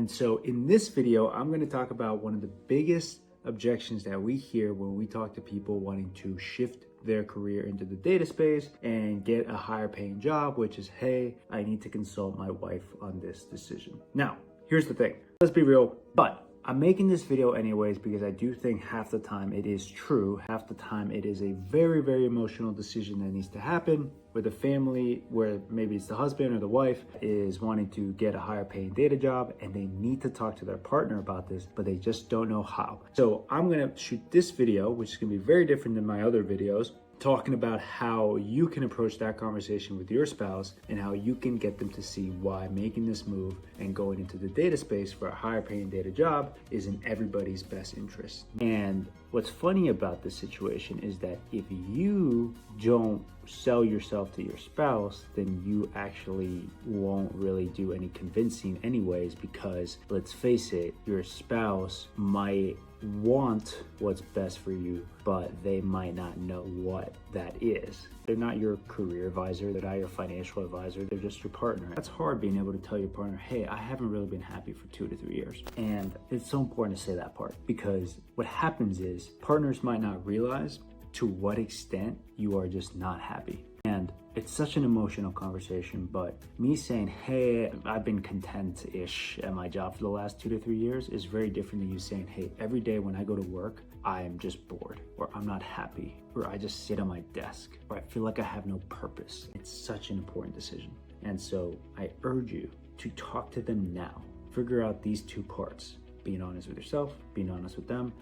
And so in this video, I'm going to talk about one of the biggest objections that we hear when we talk to people wanting to shift their career into the data space and get a higher paying job, which is, hey, I need to consult my wife on this decision. Now, here's the thing. Let's be real, but I'm making this video anyways because I do think half the time it is true. Half the time it is a very, very emotional decision that needs to happen with a family where maybe it's the husband or the wife is wanting to get a higher paying data job and they need to talk to their partner about this, but they just don't know how. So I'm gonna shoot this video, which is gonna be very different than my other videos, talking about how you can approach that conversation with your spouse and how you can get them to see why making this move and going into the data space for a higher paying data job is in everybody's best interest. And what's funny about this situation is that if you don't sell yourself to your spouse, then you actually won't really do any convincing anyways, because let's face it, your spouse might want what's best for you, but they might not know what that is. They're not your career advisor, they're not your financial advisor, they're just your partner. That's hard, being able to tell your partner, hey, I haven't really been happy for 2 to 3 years. And it's so important to say that part, because what happens is partners might not realize to what extent you are just not happy. And it's such an emotional conversation, but me saying, hey, I've been content-ish at my job for the last 2 to 3 years is very different than you saying, hey, every day when I go to work, I'm just bored, or I'm not happy, or I just sit on my desk, or I feel like I have no purpose. It's such an important decision. And so I urge you to talk to them now. Figure out these two parts, being honest with yourself, being honest with them,